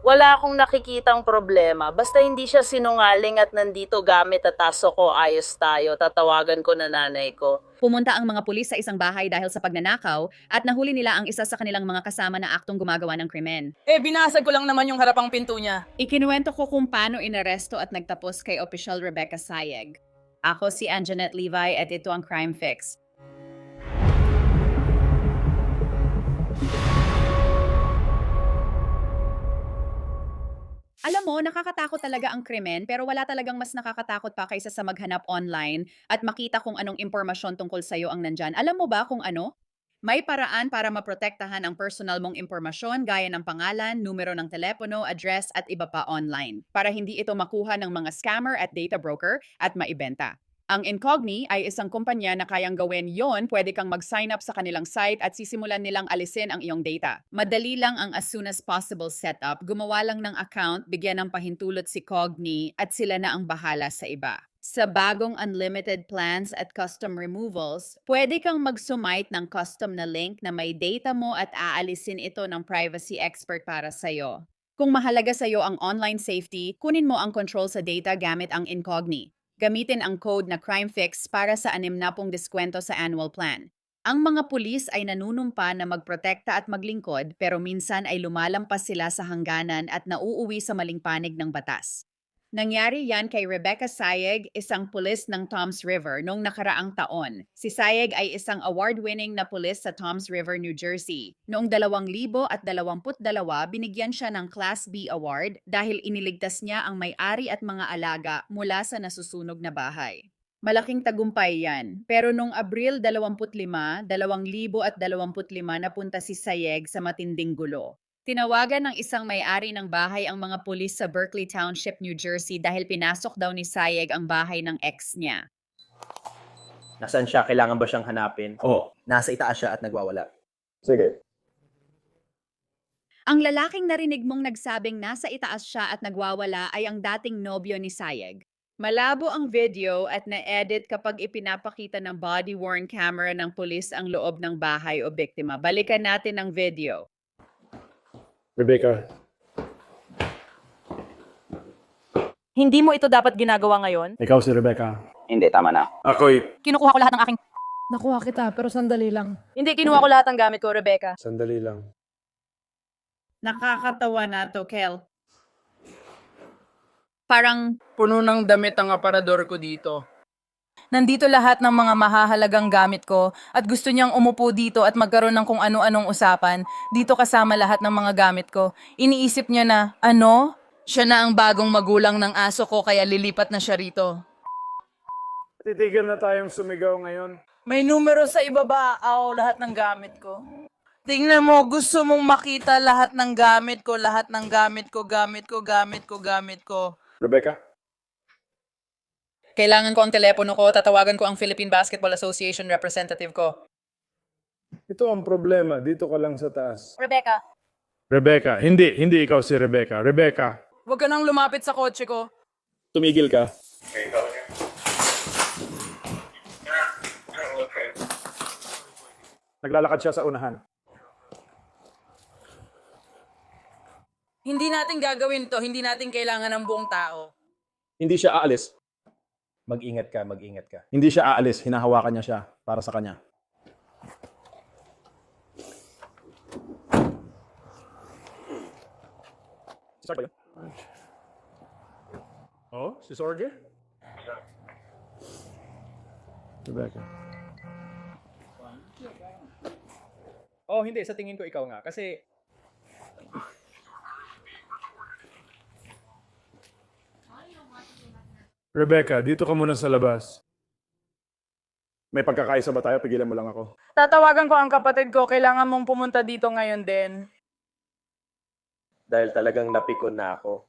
Wala akong nakikitang problema. Basta hindi siya sinungaling at nandito gamit at aso ko, ayos tayo. Tatawagan ko na nanay ko. Pumunta ang mga pulis sa isang bahay dahil sa pagnanakaw at nahuli nila ang isa sa kanilang mga kasama na aktong gumagawa ng krimen. Binasag ko lang naman yung harapang pinto niya. Ikinuwento ko kung paano inaresto at nagtapos kay Opisyal Rebecca Sayeg. Ako si Anjanette Levi at ito ang Crime Fix. Alam mo, nakakatakot talaga ang krimen pero wala talagang mas nakakatakot pa kaysa sa maghanap online at makita kung anong impormasyon tungkol sa'yo ang nandyan. Alam mo ba kung ano? May paraan para maprotektahan ang personal mong impormasyon gaya ng pangalan, numero ng telepono, address at iba pa online para hindi ito makuha ng mga scammer at data broker at maibenta. Ang Incogni ay isang kumpanya na kayang gawin yon, pwede kang mag-sign up sa kanilang site at sisimulan nilang alisin ang iyong data. Madali lang ang as soon as possible setup, gumawa lang ng account, bigyan ng pahintulot si Cogni at sila na ang bahala sa iba. Sa bagong unlimited plans at custom removals, pwede kang mag-sumite ng custom na link na may data mo at aalisin ito ng privacy expert para sa'yo. Kung mahalaga sa'yo ang online safety, kunin mo ang control sa data gamit ang Incogni. Gamitin ang code na CrimeFix para sa 60 diskwento sa annual plan. Ang mga pulis ay nanunumpa na magprotekta at maglingkod pero minsan ay lumalampas sila sa hangganan at nauuwi sa maling panig ng batas. Nangyari yan kay Rebecca Sayeg, isang pulis ng Toms River noong nakaraang taon. Si Sayeg ay isang award-winning na pulis sa Toms River, New Jersey. Noong 2022, binigyan siya ng Class B Award dahil iniligtas niya ang may-ari at mga alaga mula sa nasusunog na bahay. Malaking tagumpay yan. Pero noong Abril 25, 2025 napunta si Sayeg sa matinding gulo. Tinawagan ng isang may-ari ng bahay ang mga pulis sa Berkeley Township, New Jersey dahil pinasok daw ni Sayeg ang bahay ng ex niya. Nasaan siya? Kailangan ba siyang hanapin? Oo. Nasa itaas siya at nagwawala. Sige. Ang lalaking narinig mong nagsabing nasa itaas siya at nagwawala ay ang dating nobyo ni Sayeg. Malabo ang video at na-edit kapag ipinapakita ng body-worn camera ng pulis ang loob ng bahay o biktima. Balikan natin ang video. Rebecca, Hindi mo ito dapat ginagawa ngayon? ikaw si Rebecca. Hindi, tama na. Ako'y... Kinukuha ko lahat ng aking... Nakuha kita, pero sandali lang. Hindi, kinuha ko lahat ng gamit ko, Rebecca. Sandali lang. Nakakatawa na to, Kel. Parang Puno ng damit ang aparador ko dito. Nandito lahat ng mga mahahalagang gamit ko at gusto niyang umupo dito at magkaroon ng kung ano-anong usapan. Dito kasama lahat ng mga gamit ko. Iniisip niya na, ano? Siya na ang bagong magulang ng aso ko kaya lilipat na siya rito. Titigil na tayong sumigaw ngayon. May numero sa ibaba, lahat ng gamit ko. Tingnan mo, gusto mong makita lahat ng gamit ko, lahat ng gamit ko, gamit ko, gamit ko, gamit ko. Rebecca? Kailangan ko ang telepono ko, tatawagan ko ang Philippine Basketball Association representative ko. Ito ang problema. Dito ka lang sa taas. Rebecca, Rebecca, hindi ikaw si Rebecca. Rebecca, huwag ka nang lumapit sa kotse ko. tumigil ka. Naglalakad siya sa unahan. Hindi natin gagawin to, hindi natin kailangan ng buong tao. Hindi siya aalis. Mag-ingat ka, mag-ingat ka. Hindi siya aalis. Hinahawakan niya siya para sa kanya. Si Sarge ba yun? Oh, si Sarge? Rebecca. Oh, hindi. Sa tingin ko ikaw nga. Kasi... Rebecca, dito ka muna sa labas. May pagkakaisa ba tayo? Pigilan mo lang ako. Tatawagan ko ang kapatid ko, kailangan mong pumunta dito ngayon din. Dahil talagang napikon na ako.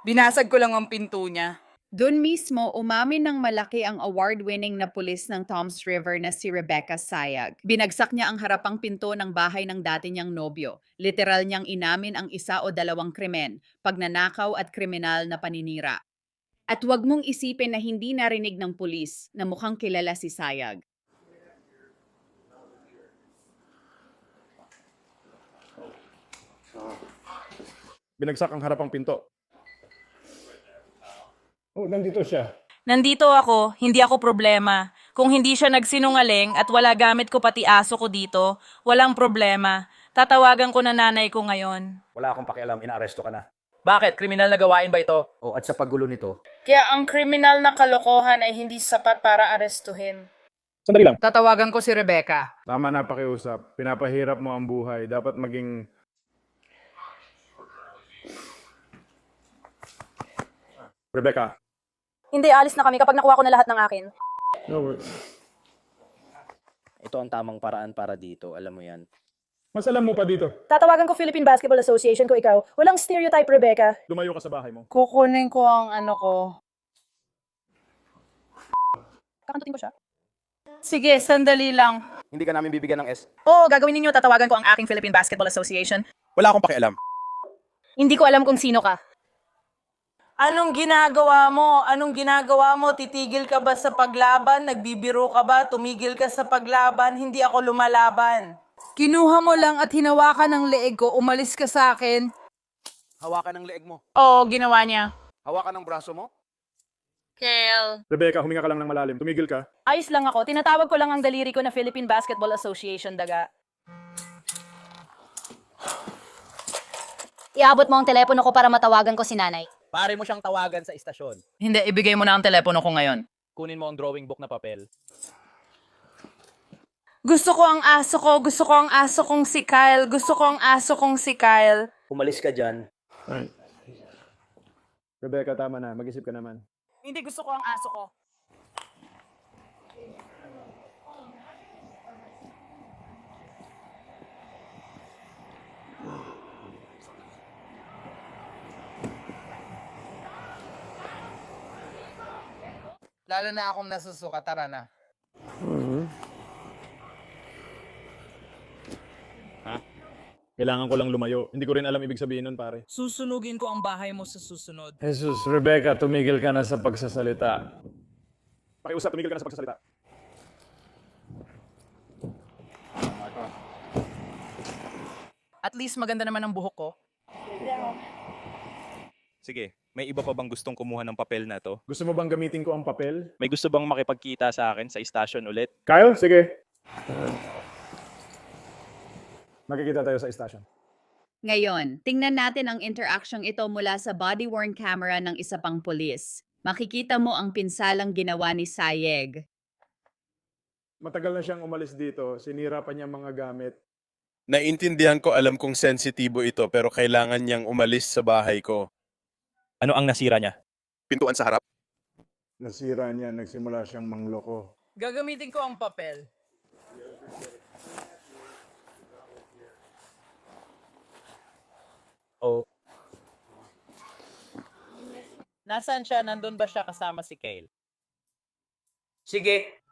Binasag ko lang ang pinto niya. doon mismo, umamin ng malaki ang award-winning na pulis ng Toms River na si Rebecca Sayag. Binagsak niya ang harapang pinto ng bahay ng dati niyang nobyo. Literal niyang inamin ang isa o dalawang krimen, pagnanakaw at kriminal na paninira. At huwag mong isipin na hindi narinig ng pulis na mukhang kilala si Sayag. Binagsak ang harapang pinto. Oh, nandito siya. Nandito ako, hindi ako problema. Kung hindi siya nagsinungaling at wala gamit ko pati aso ko dito, walang problema. Tatawagan ko na nanay ko ngayon. Wala akong pakialam, inaaresto ka na. Bakit? Kriminal na gawain ba ito? O, at sa paggulo nito, Kaya ang kriminal na kalokohan ay hindi sapat para arestuhin. Sandali lang. Tatawagan ko si Rebecca. Tama na pakiusap. Pinapahirap mo ang buhay. Dapat maging... Rebecca. Hindi, alis na kami kapag nakuha ko na lahat ng akin. No worries. ito ang tamang paraan para dito, alam mo yan. Mas alam mo pa dito. Tatawagan ko Philippine Basketball Association ko ikaw. Walang stereotype, Rebecca. Lumayo ka sa bahay mo. Kukunin ko ang ano ko. Kakantutin ko siya. Sige, sandali lang. Hindi ka namin bibigyan ng S. Oo, gagawin ninyo. Tatawagan ko ang aking Philippine Basketball Association. Wala akong pakialam. Hindi ko alam kung sino ka. Anong ginagawa mo? Anong ginagawa mo? Titigil ka ba sa paglaban? Nagbibiro ka ba? Tumigil ka sa paglaban? Hindi ako lumalaban. Kinuha mo lang at hinawakan ng leeg ko. Umalis ka sa akin. Hawakan ng leeg mo. Oo, ginawa niya. Hawakan ng braso mo. Kel. Rebecca, huminga ka lang ng malalim. Tumigil ka. Ayos lang ako. Tinatawag ko lang ang daliri ko na Philippine Basketball Association, daga. Iabot mo ang telepono ko para matawagan ko si nanay. Pare mo siyang tawagan sa istasyon. Hindi, ibigay mo na ang telepono ko ngayon. Kunin mo ang drawing book na papel. Gusto ko ang aso ko. Gusto ko ang aso kong si Kyle. Gusto ko ang aso kong si Kyle. Umalis ka dyan. Alright. Rebecca, tama na. Mag-isip ka naman. Hindi, gusto ko ang aso ko. Lalo na akong nasusuka, tara na. Kailangan ko lang lumayo. Hindi ko rin alam ibig sabihin nun, pare. Susunugin ko ang bahay mo sa susunod. Jesus, Rebecca, tumigil ka na sa pagsasalita. Pakiusap, tumigil ka na sa pagsasalita. At least maganda naman ang buhok ko. Sige, may iba pa bang gustong kumuha ng papel na to? Gusto mo bang gamitin ko ang papel? May gusto bang makipagkita sa akin sa istasyon ulit? Kyle, sige. Makikita tayo sa istasyon. Ngayon, tingnan natin ang interaksyong ito mula sa body-worn camera ng isa pang pulis. Makikita mo ang pinsalang ginawa ni Sayeg. Matagal na siyang umalis dito. Sinira pa niya mga gamit. Naintindihan ko, alam kong sensitibo ito, pero kailangan niyang umalis sa bahay ko. Ano ang nasira niya? Pintuan sa harap. Nasira niya. Nagsimula siyang mangloko. Gagamitin ko ang papel. O, Nasaan siya? Nandun ba siya kasama si Kale? Sige.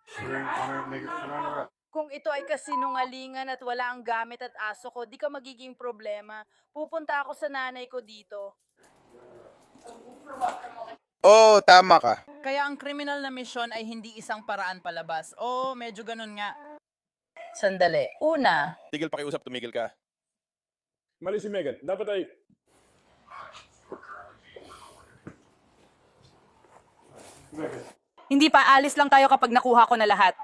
Kung ito ay kasinungalingan at wala ang gamit at aso ko, di ka magiging problema. Pupunta ako sa nanay ko dito. Oo, tama ka. Kaya ang kriminal na misyon ay hindi isang paraan palabas. Oo, medyo ganun nga. Sandali. Una, Tigil pakiusap, tumigil ka. Mali si Megan. Dapat ay... Hindi pa, alis lang tayo kapag nakuha ko na lahat.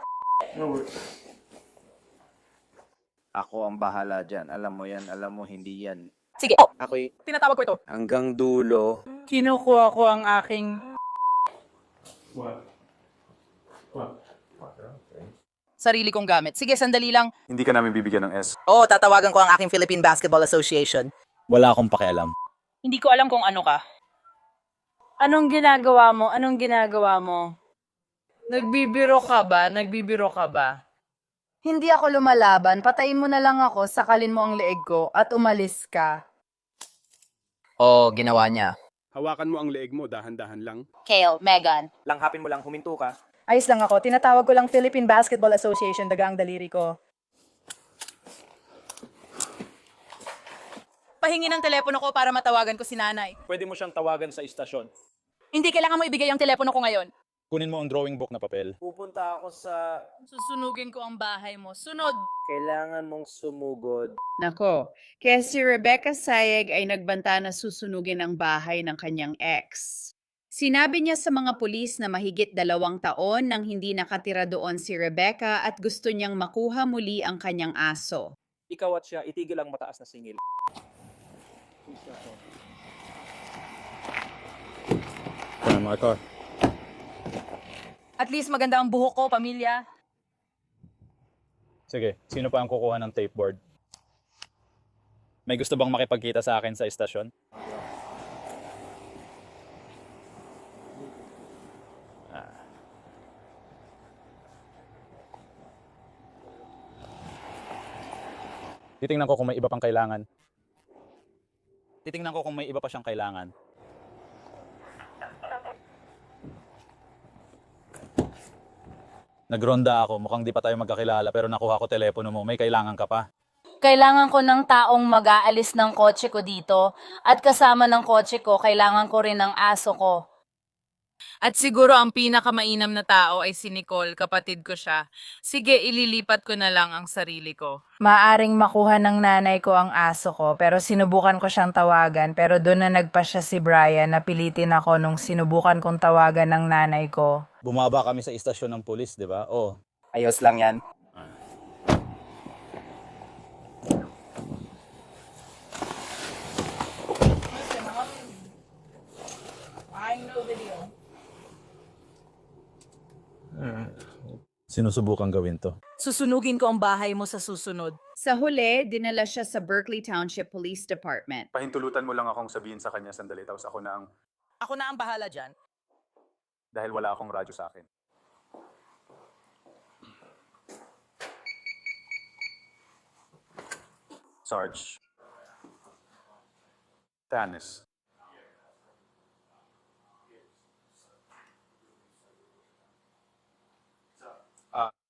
ako ang bahala dyan. Alam mo yan, alam mo hindi yan. Sige, oh, Ako'y tinatawag ko ito. hanggang dulo. Kinukuha ko ang aking... Sarili kong gamit. Sige, sandali lang. Hindi ka namin bibigyan ng S. Oo, tatawagan ko ang aking Philippine Basketball Association. Wala akong pakialam. Hindi ko alam kung ano ka. anong ginagawa mo? Anong ginagawa mo? Nagbibiro ka ba? Nagbibiro ka ba? Hindi ako lumalaban. Patayin mo na lang ako, sakalin mo ang leeg ko, at umalis ka. Oo, ginawa niya. Hawakan mo ang leeg mo, dahan-dahan lang. Kale, Megan. Langhapin mo lang, huminto ka. Ayos lang ako. Tinatawag ko lang Philippine Basketball Association, daga ang daliri ko. Pahingi ng telepono ko para matawagan ko si nanay. Pwede mo siyang tawagan sa istasyon. Hindi kailangan mo ibigay ang telepono ko ngayon. Kunin mo ang drawing book na papel. Pupunta ako sa... Susunugin ko ang bahay mo. Sunod! Kailangan mong sumugod. Nako, kaya si Rebecca Sayeg ay nagbanta na susunugin ang bahay ng kanyang ex. Sinabi niya sa mga pulis na mahigit 2 taon nang hindi nakatira doon si Rebecca at gusto niyang makuha muli ang kanyang aso. Ikaw at siya, itigil ang mataas na singil. At least maganda ang buhok ko, pamilya. Sige, sino pa ang kukuha ng tape board? May gusto bang makipagkita sa akin sa istasyon? Titingnan ko kung may iba pang kailangan. Titingnan ko kung may iba pa siyang kailangan. Nagronda ako, mukhang di pa tayo magkakilala pero nakuha ko telepono mo, may kailangan ka pa. Kailangan ko ng taong mag-aalis ng kotse ko dito at kasama ng kotse ko, kailangan ko rin ng aso ko. At siguro ang pinakamainam na tao ay si Nicole, kapatid ko siya. Sige, ililipat ko na lang ang sarili ko. Maaring makuha ng nanay ko ang aso ko pero sinubukan ko siyang tawagan pero doon na nagpa siya si Brian, napilitin ako nung sinubukan kong tawagan ng nanay ko. Bumaba kami sa istasyon ng pulis, di ba? Oh, Ayos lang yan. sinusubukan gawin to. Susunugin ko ang bahay mo sa susunod. Sa huli, dinala siya sa Berkeley Township Police Department. Pahintulutan mo lang akong sabihin sa kanya sandali, tapos ako na ang... Ako na ang bahala dyan. Dahil wala akong radyo sa akin. Sarge. Tanis.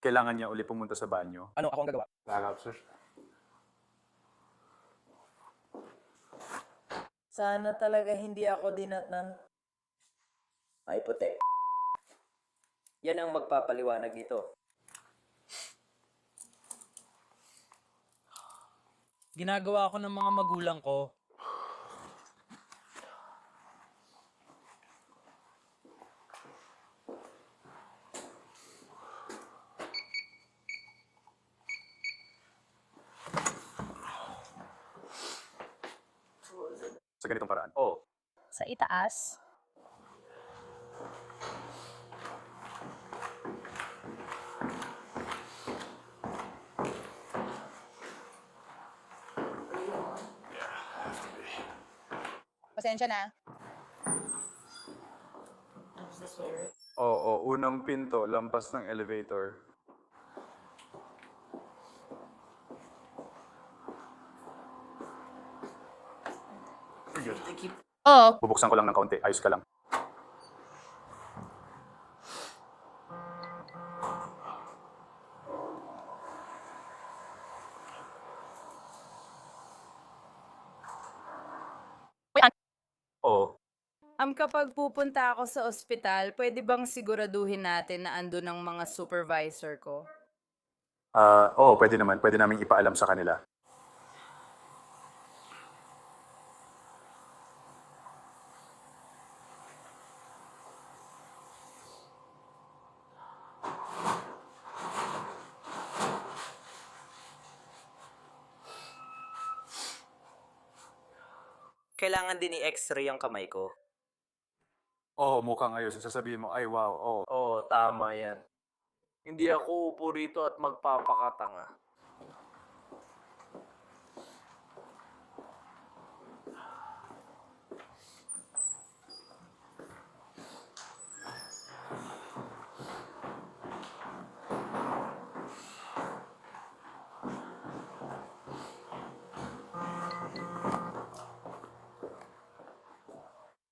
Kailangan niya uli pumunta sa banyo. Ano, ako ang gagawa? Backup, sir. Sana talaga hindi ako dinatnan. Ay, puti. Yan ang magpapaliwanag nito. Ginagawa ko ng mga magulang ko. Sa ganitong paraan. Oh, Sa itaas. Pasensya na. oo, unang pinto, lampas ng elevator. Oh, Bubuksan ko lang ng kaunti, ayos ka lang. Oo. Kapag pupunta ako sa ospital, pwede bang siguraduhin natin na andun ang mga supervisor ko? Oo, pwede naman. Pwede namin ipaalam sa kanila. Kailangan din i-x-ray ang kamay ko. Oo, mukhang ayos. Sasabihin mo, ay wow, oo. Oo, tama yan. Hindi ako upo rito at magpapakatanga.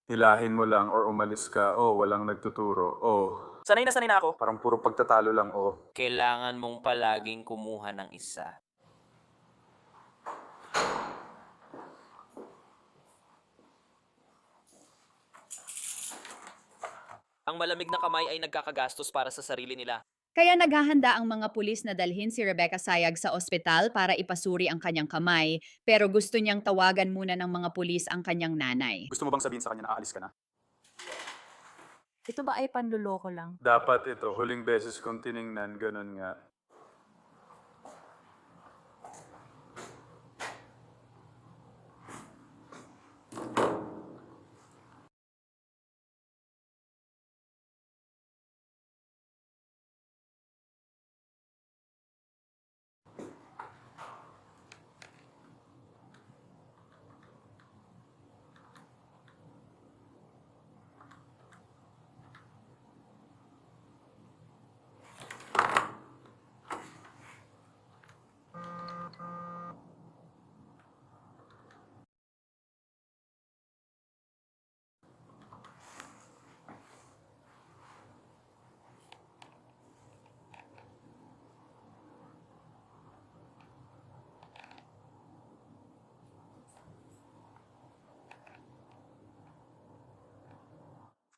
Hilahin mo lang or umalis ka. Oh, walang nagtuturo. Oh, Sanay na ako. parang puro pagtatalo lang. Oh. Kailangan mong palaging kumuha ng isa. Ang malamig na kamay ay nagkakagastos para sa sarili nila. Kaya naghahanda ang mga pulis na dalhin si Rebecca Sayag sa ospital para ipasuri ang kanyang kamay, pero gusto niyang tawagan muna ng mga pulis ang kanyang nanay. Gusto mo bang sabihin sa kanya na aalis ka na? Ito ba ay panluloko lang? Dapat ito, huling beses kong tiningnan, ganun nga.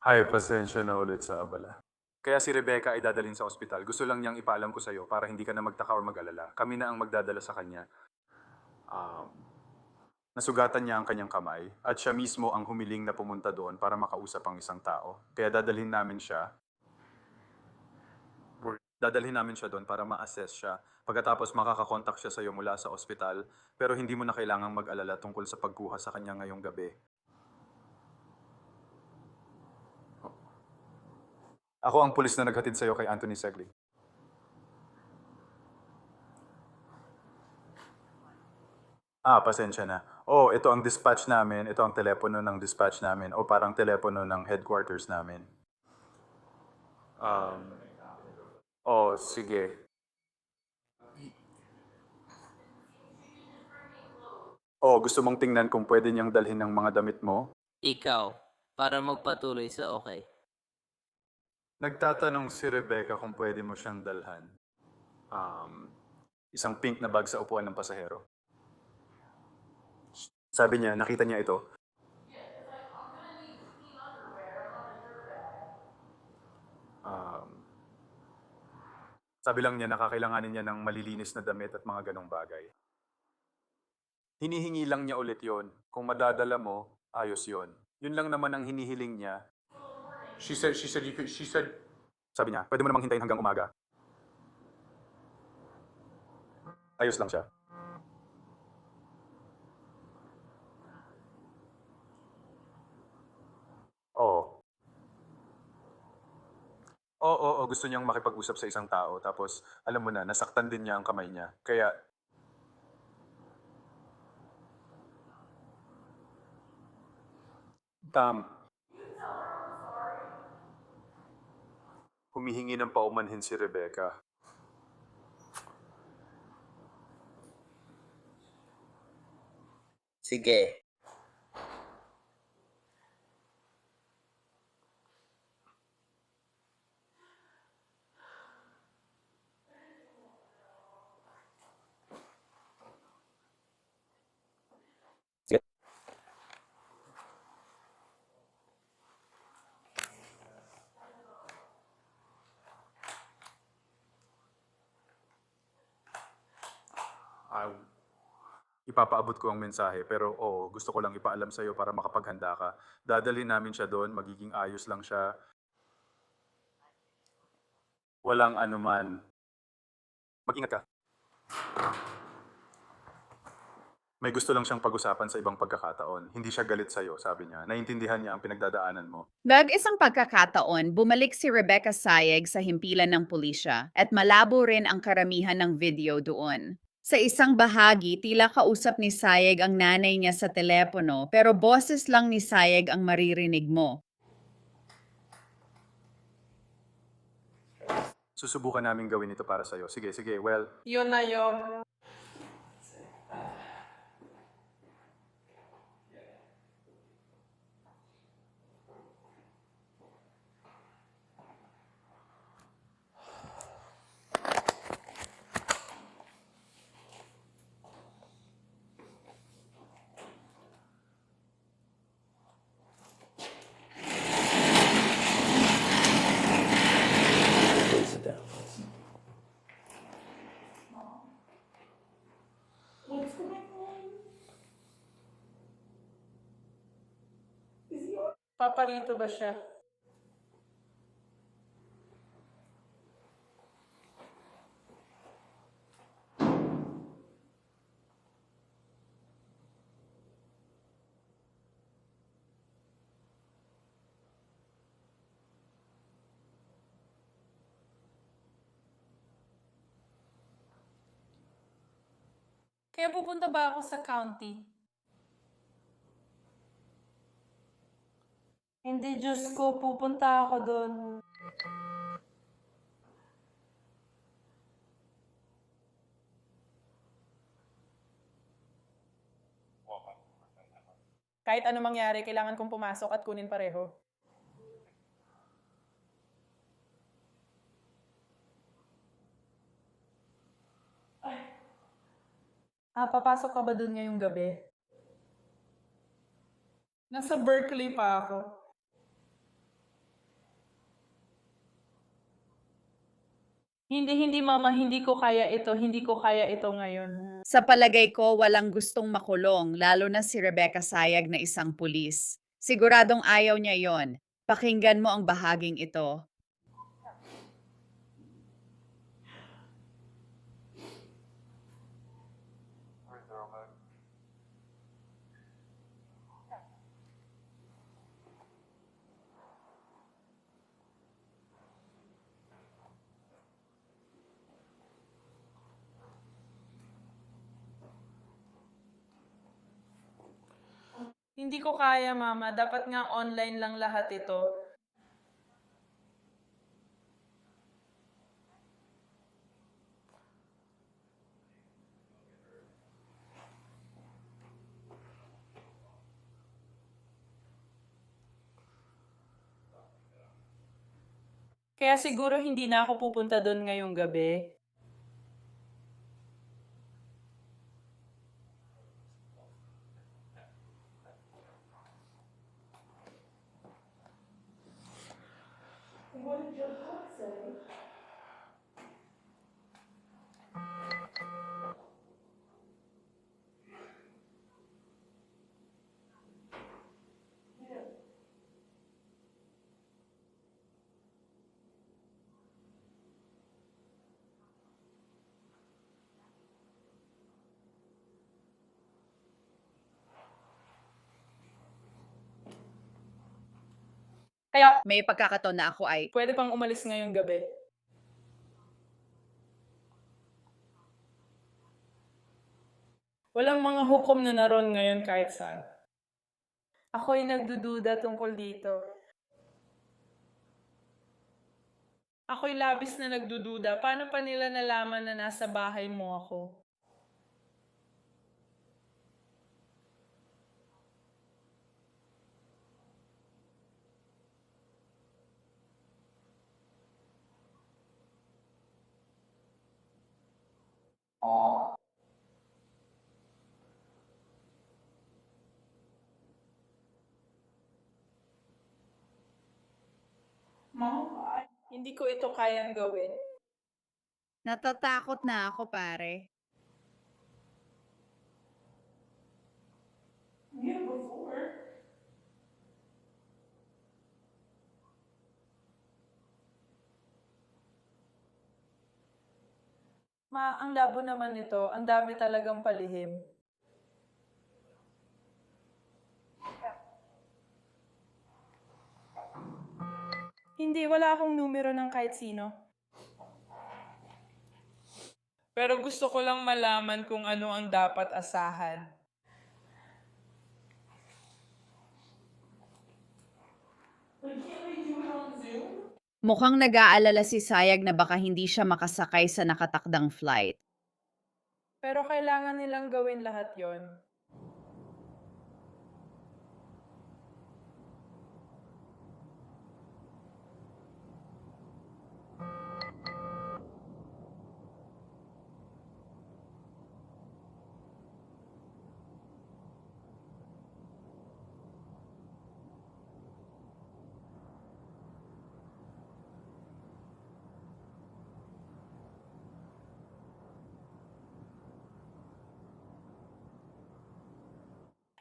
Ay, pasensya na ulit sa abala. Kaya si Rebecca ay dadalhin sa ospital. Gusto lang niyang ipaalam ko sa'yo para hindi ka na magtaka o mag-alala. Kami na ang magdadala sa kanya. Nasugatan niya ang kanyang kamay at siya mismo ang humiling na pumunta doon para makausap ang isang tao. Kaya dadalhin namin siya doon para ma-assess siya. Pagkatapos makakakontak siya sa'yo mula sa ospital, pero hindi mo na kailangang mag-alala tungkol sa pagkuha sa kanya ngayong gabi. Ako ang pulis na naghatid sa'yo kay Anthony Segli. Pasensya na. Ito ang dispatch namin. Ito ang telepono ng dispatch namin. O parang telepono ng headquarters namin. Sige. Gusto mong tingnan kung pwede niyang dalhin ng mga damit mo? Ikaw, para magpatuloy sa okay. Nagtatanong si Rebecca kung pwede mo siyang dalhan. Isang pink na bag sa upuan ng pasahero. Sabi niya, nakita niya ito. Sabi lang niya, nakakailanganin niya ng malilinis na damit at mga ganong bagay. Hinihingi lang niya ulit yon. Kung madadala mo, ayos yon. Yun lang naman ang hinihiling niya. She said, sabi niya, pwede mo namang hintayin hanggang umaga. Ayos lang siya. Oo, gusto niyang makipag-usap sa isang tao. Tapos, alam mo na, nasaktan din niya ang kamay niya. Kaya, humihingi ng paumanhin si Rebecca. Sige. Ipapaabot ko ang mensahe, pero gusto ko lang ipaalam sa'yo para makapaghanda ka. Dadalhin namin siya doon, magiging ayos lang siya. Walang anuman. Mag-ingat ka. May gusto lang siyang pag-usapan sa ibang pagkakataon. Hindi siya galit sa'yo, sabi niya. Naintindihan niya ang pinagdadaanan mo. Nag-isang pagkakataon, bumalik si Rebecca Sayag sa himpilan ng pulisya at malabo rin ang karamihan ng video doon. Sa isang bahagi, tila kausap ni Sayag ang nanay niya sa telepono pero boses lang ni Sayag ang maririnig mo. Susubukan namin gawin ito para sa'yo. Sige, well, Yun na yun. Paparito ba siya? Kaya pupunta ba ako sa county? Hindi, Diyos ko, pupunta ako doon. Kahit ano mangyari, kailangan kong pumasok at kunin pareho. Papasok ka ba doon ngayong gabi? Nasa Berkeley pa ako. Hindi mama, hindi ko kaya ito ngayon. Sa palagay ko, walang gustong makulong, lalo na si Rebecca Sayag na isang pulis. Siguradong ayaw niya yon. Pakinggan mo ang bahaging ito. Hindi ko kaya, mama. Dapat nga online lang lahat ito. Kaya siguro hindi na ako pupunta doon ngayong gabi. Kaya May pagkakataon na ako ay pwede pang umalis ngayong gabi. Walang mga hukom na naroon ngayon kahit saan. Ako'y nagdududa tungkol dito. Ako'y labis na nagdududa. Paano pa nila nalaman na nasa bahay mo ako? Hindi ko ito kayang gawin. natatakot na ako, pare. Ang labo naman nito. Ang dami talagang palihim. Hindi, wala akong numero ng kahit sino. Pero gusto ko lang malaman kung ano ang dapat asahan. Mukhang nag-aalala si Sayag na baka hindi siya makasakay sa nakatakdang flight. Pero kailangan nilang gawin lahat yon.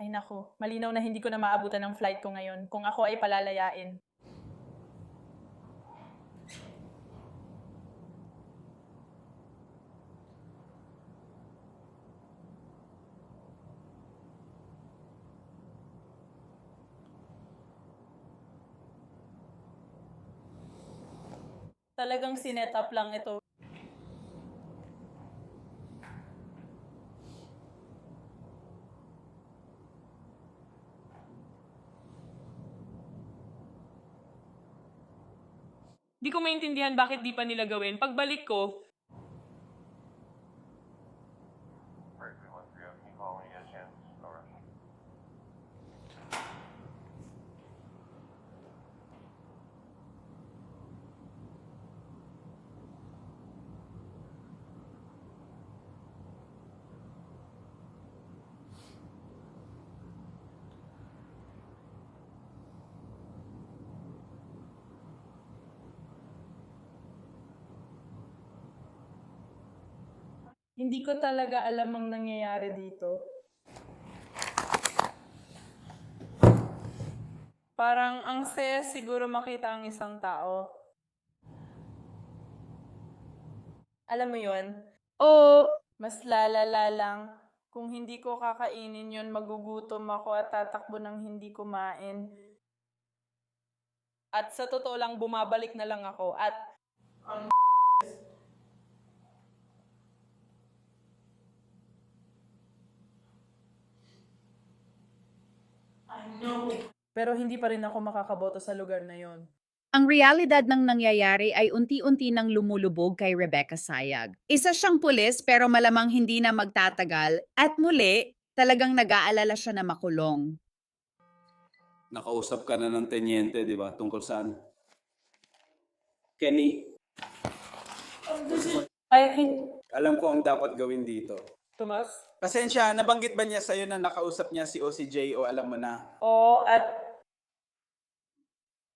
Ay naku, malinaw na hindi ko na maabutan ng flight ko ngayon kung ako ay palalayain. Talagang sinet up lang ito. Di ko maintindihan bakit di pa nila gawin. Pagbalik ko, hindi ko talaga alam ang nangyayari dito. Parang ang saya siguro makita ang isang tao. Alam mo yun? O Mas lalala lang. Kung hindi ko kakainin yun, magugutom ako at tatakbo ng hindi kumain. At sa totoo lang, bumabalik na lang ako. At pero hindi pa rin ako makakaboto sa lugar na yon. ang realidad ng nangyayari ay unti-unti nang lumulubog kay Rebecca Sayag. Isa siyang pulis pero malamang hindi na magtatagal at muli talagang nag-aalala siya na makulong. Nakausap ka na ng tenyente, di ba? Tungkol saan? Kenny, alam ko ang dapat gawin dito. Tomas? Pasensya, nabanggit ba niya sa'yo na nakausap niya si OCJ o alam mo na? Oo, at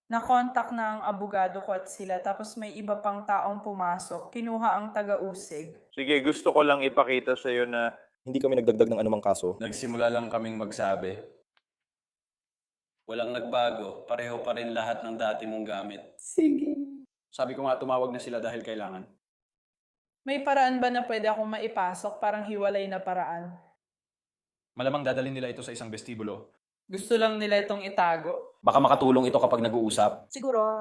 nakontak na ang abogado ko at sila. Tapos may iba pang taong pumasok. Kinuha ang taga-usig. Sige, gusto ko lang ipakita sa'yo na Hindi kami nagdagdag ng anumang kaso. Nagsimula lang kaming magsabi. Walang nagbago. Pareho pa rin lahat ng dati mong gamit. Sige. Sabi ko nga, tumawag na sila dahil kailangan. May paraan ba na pwede akong maipasok? Parang hiwalay na paraan. Malamang dadalhin nila ito sa isang vestibulo. Gusto lang nila itong itago. Baka makatulong ito kapag nag-uusap. Siguro.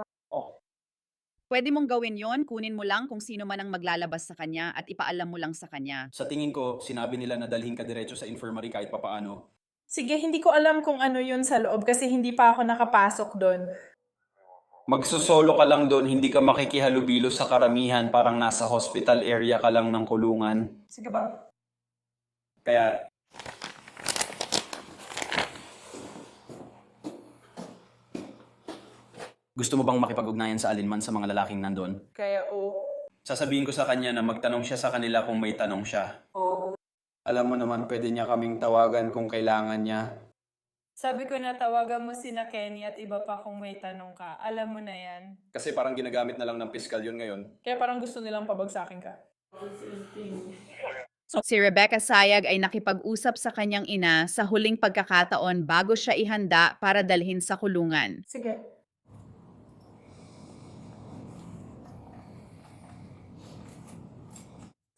Pwede mong gawin yon, kunin mo lang kung sino man ang maglalabas sa kanya at ipaalam mo lang sa kanya. Sa tingin ko, sinabi nila na dalhin ka diretso sa infirmary kahit papaano. Sige, hindi ko alam kung ano yun sa loob kasi hindi pa ako nakapasok doon. Magsusolo ka lang doon, hindi ka makikihalubilo sa karamihan, parang nasa hospital area ka lang ng kulungan. Sige ba? Kaya, gusto mo bang makipag-ugnayan sa alinman sa mga lalaking nandun? Kaya Sasabihin ko sa kanya na magtanong siya sa kanila kung may tanong siya. oo. Alam mo naman, pwede niya kaming tawagan kung kailangan niya. Sabi ko na tawagan mo sina Kenny at iba pa kung may tanong ka. Alam mo na yan. Kasi parang ginagamit na lang ng piskal yun ngayon. Kaya parang gusto nilang pabagsakin ka. Si Rebecca Sayag ay nakipag-usap sa kanyang ina sa huling pagkakataon bago siya ihanda para dalhin sa kulungan. Sige.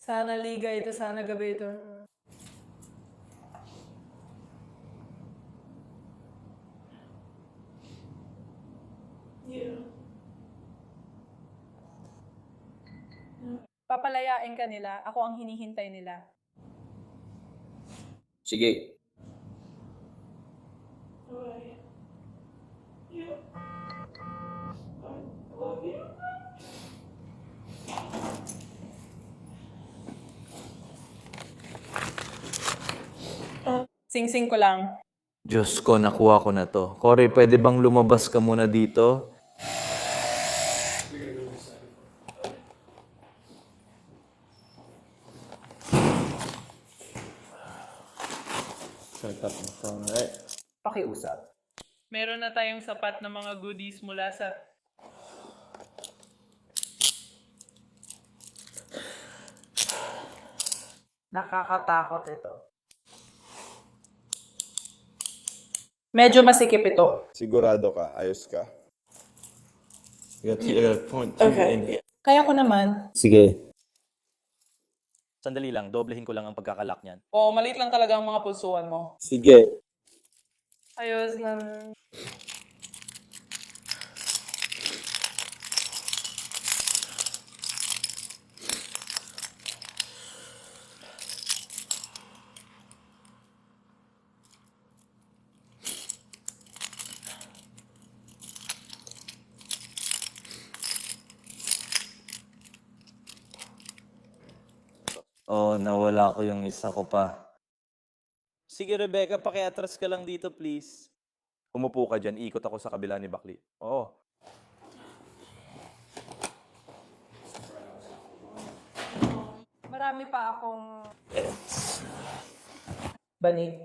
Sana liga ito, sana gabi ito. Papalayain ka nila. Ako ang hinihintay nila. Sige. Sing-sing ko lang. Diyos ko, nakuha ko na to. Cory, pwede bang lumabas ka muna dito? Pakiusap. Meron na tayong sapat na mga goodies mula sa... Nakakatakot ito. Medyo masikip ito. Sigurado ka, ayos ka. Okay. Kaya ko naman. Sige. Sandali lang, doblehin ko lang ang pagkakalak niyan. Oo, maliit lang talaga ang mga pulsuan mo. Sige. Ayos lang. Oh, nawala ko yung isa ko pa. Sige, Rebecca, pakiatras ka lang dito, please. Umupo ka dyan, ikot ako sa kabila ni Bakli. Oo. Marami pa akong... Banig.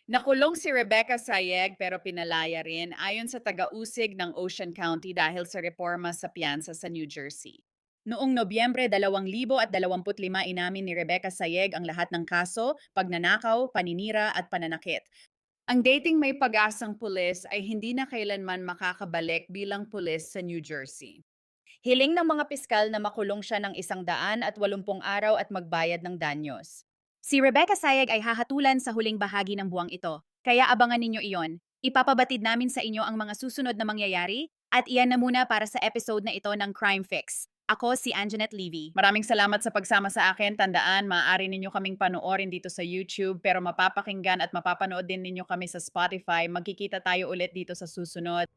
Nakulong si Rebecca Sayeg pero pinalaya rin ayon sa taga-usig ng Ocean County dahil sa reforma sa piyansa sa New Jersey. Noong Nobyembre 2025 inamin ni Rebecca Sayeg ang lahat ng kaso, pagnanakaw, paninira at pananakit. Ang dating may pag-asang pulis ay hindi na kailanman makakabalik bilang pulis sa New Jersey. Hiling ng mga piskal na makulong siya ng 180 araw at magbayad ng danyos. Si Rebecca Sayeg ay hahatulan sa huling bahagi ng buwang ito, kaya abangan ninyo iyon. Ipapabatid namin sa inyo ang mga susunod na mangyayari at iyan na muna para sa episode na ito ng Crime Fix. Ako si Anjanette Levy. Maraming salamat sa pagsama sa akin. Tandaan, maaari ninyo kaming panoorin dito sa YouTube pero mapapakinggan at mapapanood din ninyo kami sa Spotify. Magkikita tayo ulit dito sa susunod.